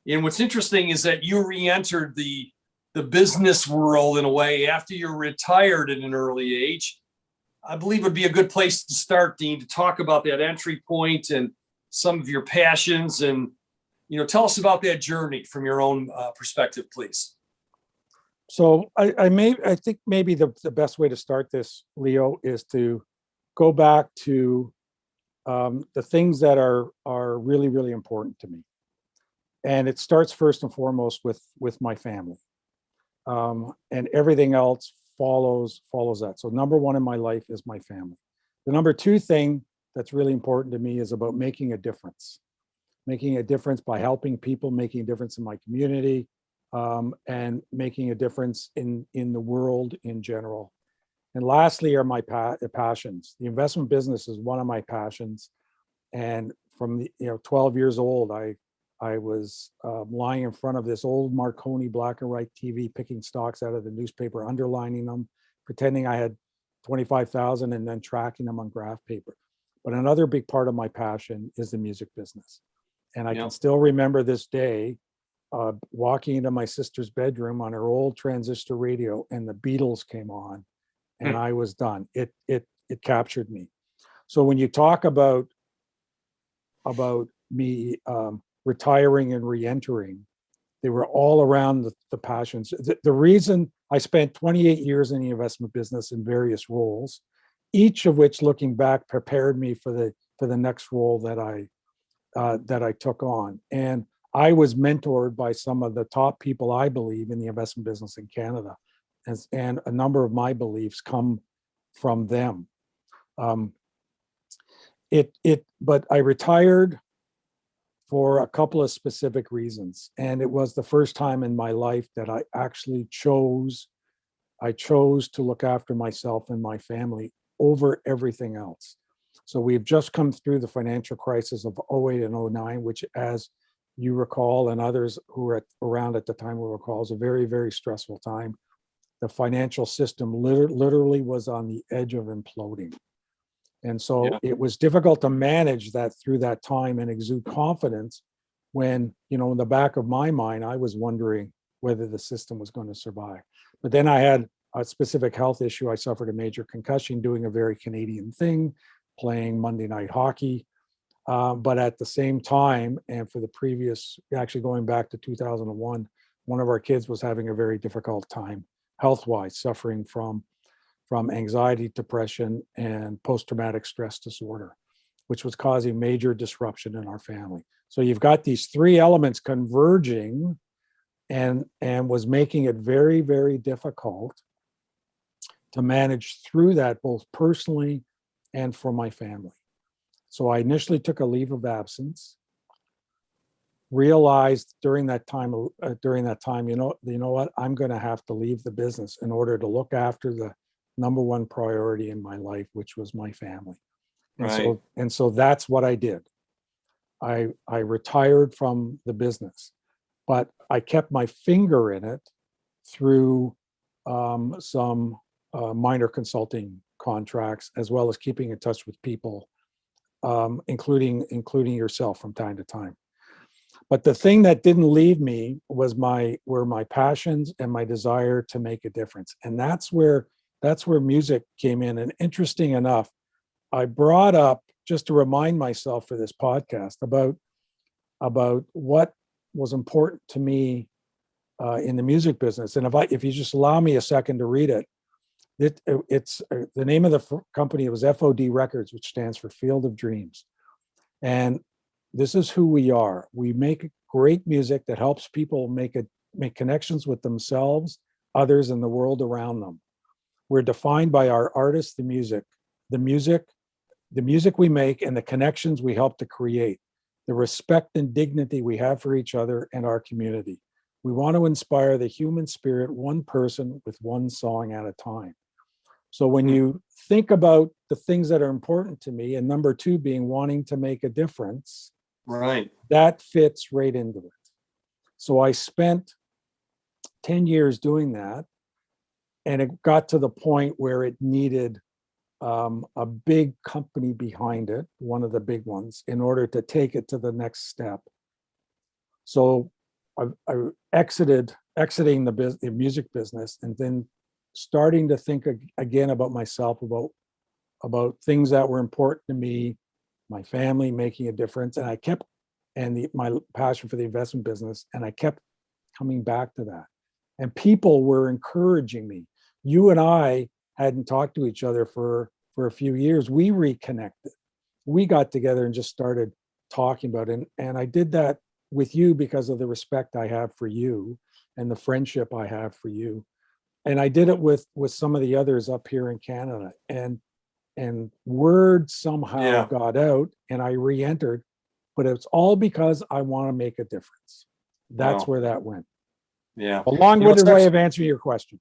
And what's interesting is that you re-entered the business world in a way after you're retired at an early age. I believe would be a good place to start, Dean, to talk about that entry point and some of your passions, and tell us about that journey from your own perspective, please. So I think maybe the best way to start this, Leo, is to go back to the things that are really, really important to me. And it starts first and foremost with my family. And everything else follows that. So number one in my life is my family. The number two thing that's really important to me is about making a difference by helping people, making a difference in my community, and making a difference in the world in general. And lastly are my passions. The investment business is one of my passions. And from 12 years old, I was lying in front of this old Marconi black and white TV, picking stocks out of the newspaper, underlining them, pretending I had 25,000 and then tracking them on graph paper. But another big part of my passion is the music business. And I can still remember this day walking into my sister's bedroom on her old transistor radio, and the Beatles came on, and I was done. It captured me. So when you talk about me retiring and re-entering, they were all around the passions. The reason I spent 28 years in the investment business in various roles, each of which, looking back, prepared me for the next role that I took on. And I was mentored by some of the top people, I believe, in the investment business in Canada, and a number of my beliefs come from them. But I retired for a couple of specific reasons. And it was the first time in my life that I actually chose to look after myself and my family over everything else. So we've just come through the financial crisis of 08 and 09, which, as you recall, and others who were around at the time will recall, is a very, very stressful time. The financial system literally was on the edge of imploding. And so it was difficult to manage that through that time and exude confidence when, in the back of my mind, I was wondering whether the system was going to survive. But then I had a specific health issue. I suffered a major concussion doing a very Canadian thing, playing Monday night hockey. But at the same time, and for the previous, actually going back to 2001, one of our kids was having a very difficult time health-wise, suffering from anxiety, depression, and post-traumatic stress disorder, which was causing major disruption in our family. So you've got these three elements converging and was making it very, very difficult to manage through that, both personally and for my family. So I initially took a leave of absence, realized during that time, you know what, I'm going to have to leave the business in order to look after the number one priority in my life, which was my family. And so that's what I did. I retired from the business, but I kept my finger in it through some minor consulting contracts, as well as keeping in touch with people, including yourself from time to time. But the thing that didn't leave me were my passions and my desire to make a difference. And that's where music came in. And interesting enough, I brought up, just to remind myself for this podcast, about what was important to me in the music business. And if you just allow me a second to read it, it's the name of the company was FOD Records, which stands for Field of Dreams. And this is who we are. We make great music that helps people make connections with themselves, others, and the world around them. We're defined by our artists, the music we make, and the connections we help to create, the respect and dignity we have for each other and our community. We want to inspire the human spirit, one person with one song at a time. So when you think about the things that are important to me, and number two being wanting to make a difference, right, that fits right into it. So I spent 10 years doing that, and it got to the point where it needed a big company behind it, one of the big ones, in order to take it to the next step. So I exiting the music business, and then starting to think again about myself, about things that were important to me, my family, making a difference. And my passion for the investment business. And I kept coming back to that. And people were encouraging me. You and I hadn't talked to each other for a few years. We reconnected. We got together and just started talking about it. And I did that with you because of the respect I have for you and the friendship I have for you. And I did it with some of the others up here in Canada. And word somehow Yeah. got out, and I re-entered, but it's all because I want to make a difference. That's Wow. where that went. Yeah. A long-winded it's way actually- of answering your question.